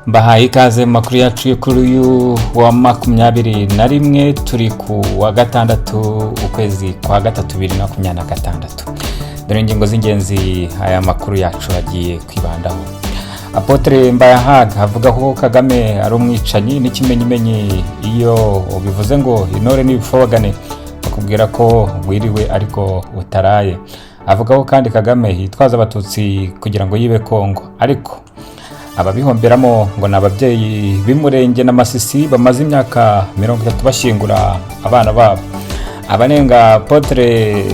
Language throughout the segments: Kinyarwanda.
Bahaye ikaze mu makuru yacu kuri uyu wa 21 turi ku wa gatandatu ukwezi kwa gatatu 2026. Dore ingingo z'ingenzi aya makuru yacu agiye kwibandaho. Apotre Mbayahaga avuga ko Kagame ari umwicanyi n'ikimenyimenyi iyo bivuze ngo intore n'ibifobagane bakubwira ko wiriwe ariko utaraye. Avuga ko kandi Kagame yitwaza abatutsi kugira ngo yibe Kongo, ariko ababihomberamo ngo n'ababyeyi b'Umurenge na Masisi bamaze imyaka 30 bashingura abana babo. Abanenga Apotre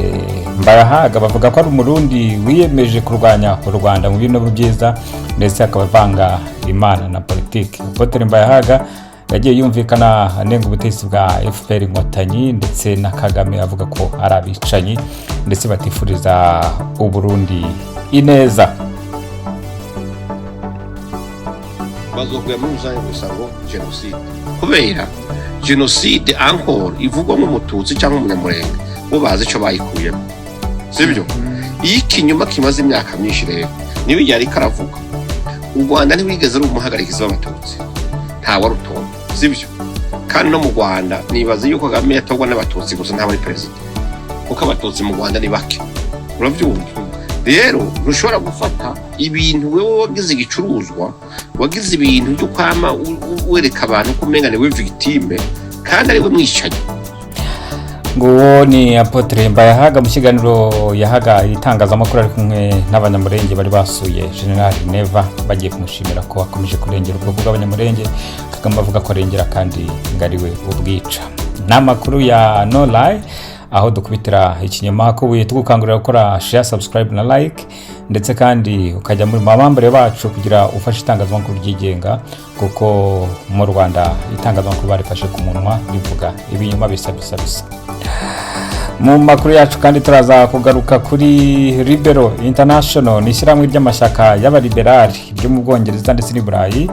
Mbayahaga bavuga ko ari umurundi wiyemeje kurwanya u Rwanda mu bintu byiza ndetse akabavanga imana na politiki. Apotre Mbayahaga yagiye yumvikana anenga ubutegetsi bwa FPR Inkotanyi ndetse na Kagame avuga ko ari abicanyi ndetse batifuriza u Burundi ineza. Bazokuya muri rusange gusaba genocide kubera genocide encore ivugwa mu mututsi cyangwa umunyamurenge bo bazi ico bayikuyemo, sibyo? Ikinyuma kimaze imyaka myinshi rero niwe yari karavuga u Rwanda ntiwigeze ari umuhagarikizi w'abatutsi, nta warutonda, sibyo? Kandi no mu Rwanda nibaza yuko Kagame yatogwa n'abatutsi gusa nta bari president, kuko abatutsi mu Rwanda ni bake, uravyumva? Rero ntushobora gufata ibintu wewe wagize igicuruzwa, wagize ibintu byo kwama wereka abantu kumenga niwe victime kandi ari we mwicanyi. Nguwo ni Apotre Mbayahaga mu kiganiro yahaga itangazamakuru ari kumwe n'abanyamurenge bari basuye General Neva bagiye kumushimira ko akomeje kurengera ubwoko bw'abanyamurenge. Kagame avuga ko arengera kandi ngariwe ubwica. N'amakuru ya No Lie aho dukubitira ikinyoma ko tugukangurira gukora share, subscribe na like ndetse kandi ukajya muri mabambare bacu kugira ufashe itangazamakuru ryigenga, kuko mu Rwanda itangazamakuru barifashe ku munwa rivuga ibinyoma bisa. Mu makuru yacu kandi turaza kugaruka kuri Libero International, ni ishyirahamwe ry'amashyaka y'abaliberali byo mu Bwongereza ndetse n'i Burayi,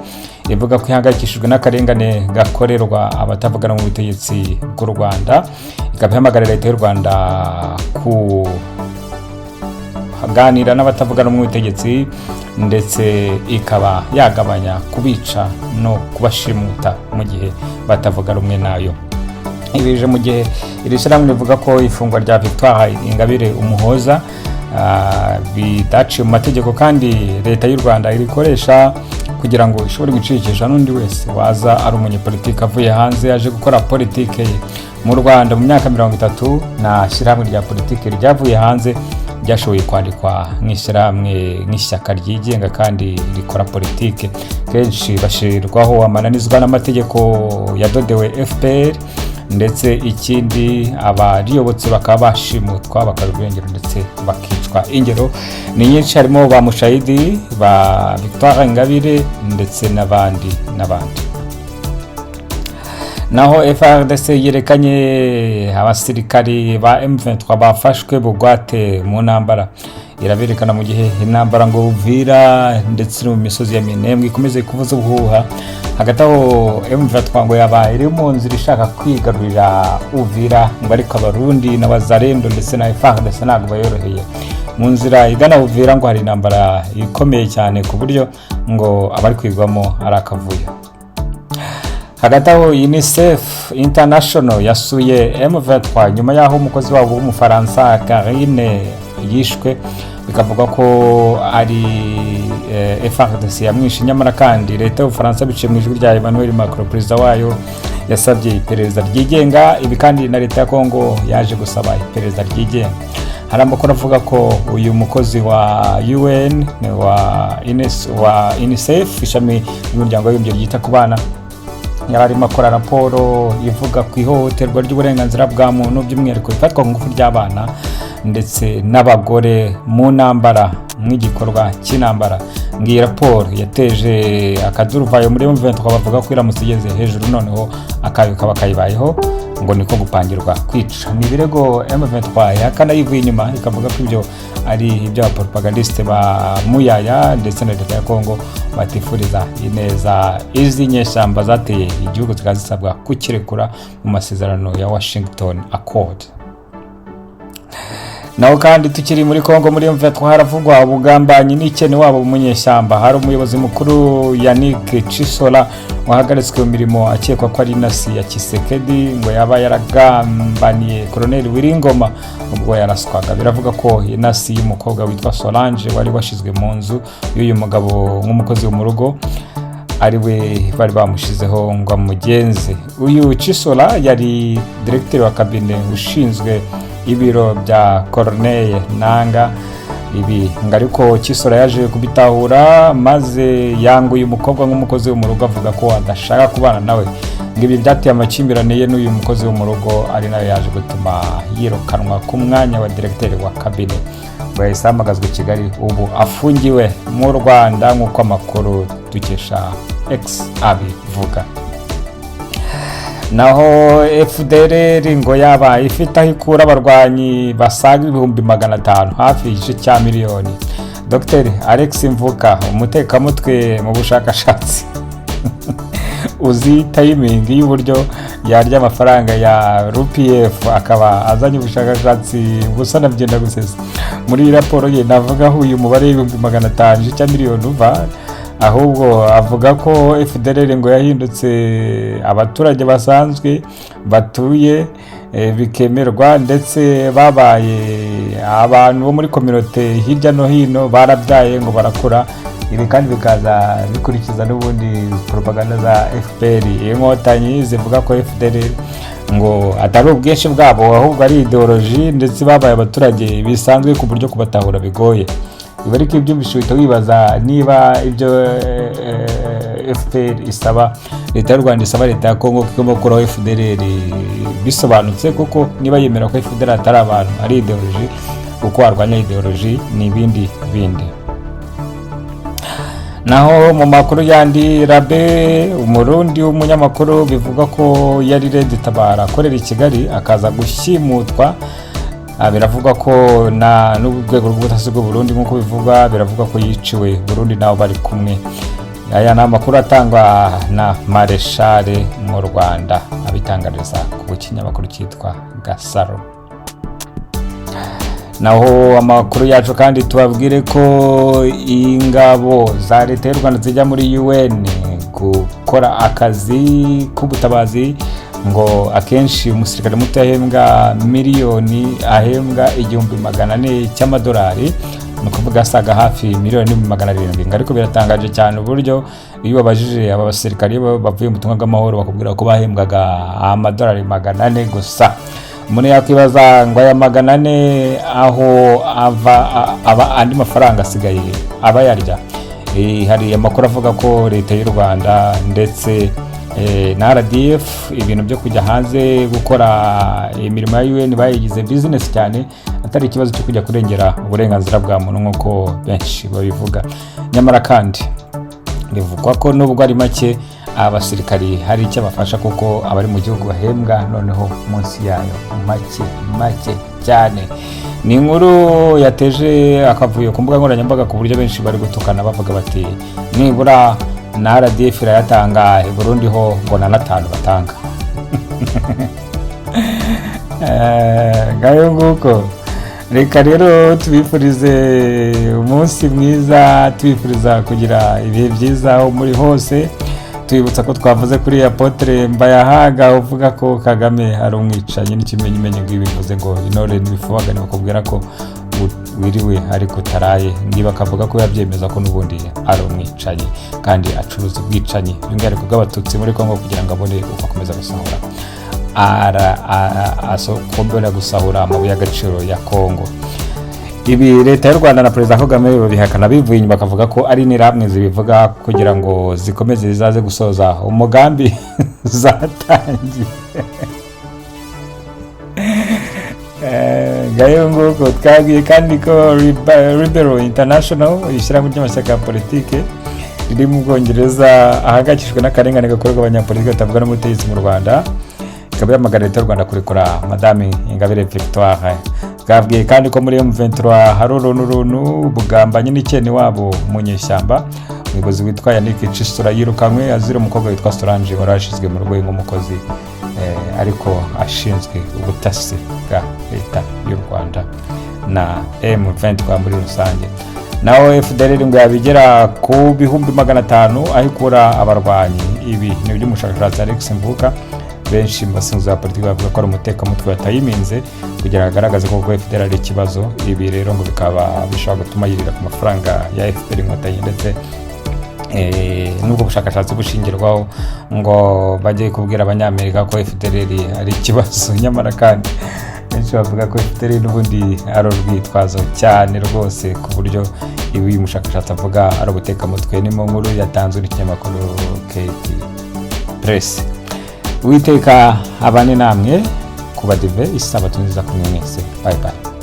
ivuga ko ihangayikishijwe n'akarengane gakorerwa abatavuga mu butegetsi bw'u Rwanda. Ikaba ihamagarira leta y'u Rwanda kuganira n'abatavuga mu butegetsi ndetse ikaba yagabanya kubica no kubashimuta mu gihe batavuga rumwe nayo. Ibije mu gihe iri shyirahamwe rivuga ko ifungwa rya Victoire Ingabire Umuhoza bidaciye mu mategeko kandi leta y'u Rwanda irikoresha kugira ngo ishobore gucikisha n'undi wese waza ari umunyepolitiki avuye hanze yaje gukora politike ye mu Rwanda. Mu myaka 30 na shyirahamwe rya politike ryavuye hanze ryashoboye kwandikwa nk'ishyirahamwe nk'ishyaka ryigenga kandi rikora politike. Kenshi bashirwaho amananizwa n'amategeko yadodewe FPR ndetse ikindi abariyobotse bakaba bashimutwa bakarubengera ndetse bakicwa. Ingero ni nyinshi, harimo ba Mushayidi, ba Victoire Ingabire ndetse n'abandi. Naho FARDC yerekanye abasirikari ba M23 bafashwe bugwate mu ntambara. Iraberekana mu gihe intambara ngo Uvira ndetse no mu misozi ya Minembwe ikomeze kuvuza ubuhuha. Hagati aho M23 ngo yabaye iri mu nzira ishaka kwigarurira Uvira, ngo ariko abarundi n'abazarendo ndetse na FARDC ntabwo bayoroheye. Mu nzira igana Uvira ngo hari intambara ikomeye cyane ku buryo ngo abari kwigwamo ari akavuyo. Hagati aho UNICEF International yasuye M23 nyuma yaho umukozi wabo w'Umufaransa Karine yishwe, bikavuga ko ari FARDC yamwishe. Nyamara kandi leta y'Ubufaransa biciye mu ijwi rya Emmanuel Macron, perezida wayo, yasabye iperereza ryigenga. Ibi kandi na leta ya Kongo yaje gusaba iperereza ryigenga. Hari amakuru avuga ko uyu mukozi wa UN wa UNICEF ishami ry'umuryango w'abibumbye ryita ku bana yararimo akora raporo ivuga ku ihohoterwa ry'uburenganzira bwa muntu by'umwihariko ifatwa ku ngufu ry'abana ndetse n'abagore mu ntambara nk'igikorwa cy'intambara. Ngiyi raporo yateje akaduruvayo muri M23 bavuga ko iramutse igeze hejuru noneho akayo kaba kayibayeho ngo niko gupangirwa kwica. Ni birego M23 yakana yivuye inyuma ikavuga ko ibyo ari ibya propagandiste ba Muyaya ndetse na leta ya Kongo batifuriza ineza izi nyeshyamba zateye igihugu zikazisabwa kukirekura mu masezerano ya Washington Accord. naho kandi tukiri muri Kongo muri M23 haravugwa ubugambanyi n'ikene wabo umunyeshyamba. Hari umuyobozi mukuru Yannick Chisola wahagaritswe mu mirimo akekwa ko ari inasi ya Kisekedi ngo yaba yaragambaniye Colonel Wiringoma ubwo yaraswaga. Biravuga ko inasi y'umukobwa witwa Solange wari washizwe mu nzu y'uyu mugabo nk'umukozi wo mu rugo ari we bari bamushizeho ngo amugenze. Uyu Chisola yari directeur wa cabinet ushinzwe ibiro bya Corneille Nanga. Ibi ariko Chisola yaje kubitahura maze yanguye umukobwa nk'umukozi wo mu rugo avuga ko adashaka kubana nawe. Ngibi byateye amakimbirane ye n'uyu mukozi wo mu rugo ari nayo yaje gutuma yirukanwa ku mwanya wa directeur wa cabinet. Bahise hamagazwa i Kigali, ubu afungiwe mu Rwanda nk'uko amakuru dukesha X abivuga. Naho FDLR ngo yaba ifite aho ikura abarwanyi basaga 500,000 hafi igice cya miliyoni. Dr Alex Mvuka umutekamutwe mu bushakashatsi uzi timing y'uburyo yarya amafaranga ya RPF akaba azanye ubushakashatsi busa na byenda gusesa. Muri raporo ye navuga aho uyu mubare w'500,000 cya miliyoni uva, ahubwo avuga ko FDLR ngo yahindutse abaturage basanzwe batuye bikemerwa, ndetse babaye abantu bo muri community hirya no hino barabyaye ngo barakura. Ibi kandi bikaza bikurikiza n'ubundi propaganda za FPR. Inkotanyi zivuga ko FDLR ngo atari ubwinshi bwabo ahubwo ari ideology, ndetse babaye abaturage bisanzwe ku buryo kubatahura bigoye. Ibi ariko ibyumvisho uhita wibaza niba ibyo FPR isaba leta y'u Rwanda isaba leta ya Kongo igomba gukuraho FDLR bisobanutse, kuko niba yemera ko FDLR atari abantu ari ideology, uko warwanya ideology ni ibindi bindi. Naho mu makuru yandi, Rabe umurundi w'umunyamakuru bivuga ko yari Red Tabara akorera i Kigali akaza gushyimutwa. Biravuga ko n'urwego rw'ubutasi bw'u Burundi nk'uko bivuga, biravuga ko yiciwe Burundi nabo bari kumwe. Aya ni amakuru atangwa na Mareshare mu Rwanda abitangariza ku kinyamakuru cyitwa Gasaro. Naho amakuru yacu kandi tubabwire ko ingabo za leta y'u Rwanda zijya muri UN gukora akazi k'ubutabazi ngo akenshi umusirikare muto ahembwa miliyoni, ahembwa 1,400 cy'amadolari, no kuvuga asaga hafi 1,700,000. Ariko biratangaje cyane uburyo iyo babajije aba basirikare bavuye mu butumwa bw'amahoro bakubwira ko bahembwaga amadolari 400 gusa. Umuntu yakwibaza ngo aya 400 aho aba andi mafaranga asigaye aba yarya. Hari amakuru avuga ko leta y'u Rwanda ndetse na RDF ibintu byo kujya hanze gukora imirimo ya UN bayigize business cyane, atari ikibazo cyo kujya kurengera uburenganzira bwa muntu nk'uko benshi babivuga. Nyamara kandi bivugwa ko nubwo ari make abasirikari hari icyo bafasha, kuko abari mu gihugu bahembwa noneho munsi yayo make cyane. Ni inkuru yateje akavuyo ku mbuga nkoranyambaga ku buryo benshi bari gutukana bavuga bati nibura na RDF irayatanga, i Burundi ho ngo na 5 batanga. Gayo nguko. Reka rero tubifurize umunsi mwiza, tubifuriza kugira ibihe byiza aho muri hose. Twibutsa ko twavuze kuri Apotre Mbayahaga uvuga ko Kagame ari umwicanyi n'ikimenyimenyi bivuze ngo intore n'ibifubaga bakubwira ko wiriwe ariko taraye, niba akavuga ko yabyemeza ko n'ubundi ari umwicanyi kandi acuruza ubwicanyi by'umwihariko bw'abatutsi muri Kongo kugira ngo abone uko akomeza gusahura asokombera gusahura amabuye y'agaciro ya Kongo. Ibi leta y'u Rwanda na Perezida Kagame babihakana bivuye inyuma bakavuga ko ari niramwe zibivuga kugira ngo zikomeze zizaze gusoza umugambi zatangiye. Gayo nguko twabwiye kandi ko Liberal International ishyirahamwe ry'amashyaka ya politike riri mu Bwongereza ahagakishijwe n'akarengane gakorerwa abanyapolitiki batavuga n'umutegetsi mu Rwanda, ikaba yamagana leta y'u Rwanda kurekura Madame Ingabire Victoire. Twabwiye kandi ko muri M23 hari uruntu bugambanyi n'ikene wabo mu nyeshyamba. Umuyobozi witwa Yannick Chisola yirukanwe azira umukobwa witwa Solange warashizwe mu rugo nk'umukozi ariko ashinzwe ubutasi bwa leta y'u Rwanda. na M23 muri rusange. Naho FDLR ngo yabigera ku bihumbi 500 aho ikura abarwanyi. Ibi ni by'umushakashatsi Alex Mvuka. Benshi basinzi ba politiki bavuga ko ari umutekamutwe watayiminze kugira agaragaze ko FDLR ari ikibazo. Ibi rero ngo bikaba bishobora gutuma yirira ku mafaranga ya FPR inkotanyi, ndetse nubwo bushakashatsi bushingirwaho ngo bajye kubwira abanyamerika ko FDLR ari ikibazo, nyamara kandi benshi bavuga ko FDLR n'ubundi ari urwitwazo cyane rwose, ku buryo ibi uyu mushakashatsi avuga ari ubutekamutwe. Ni mu nkuru yatanzwe n'ikinyamakuru KT Press. Uwiteka abane namwe kuba dive isabato nziza kumwe mwese. Bye bye.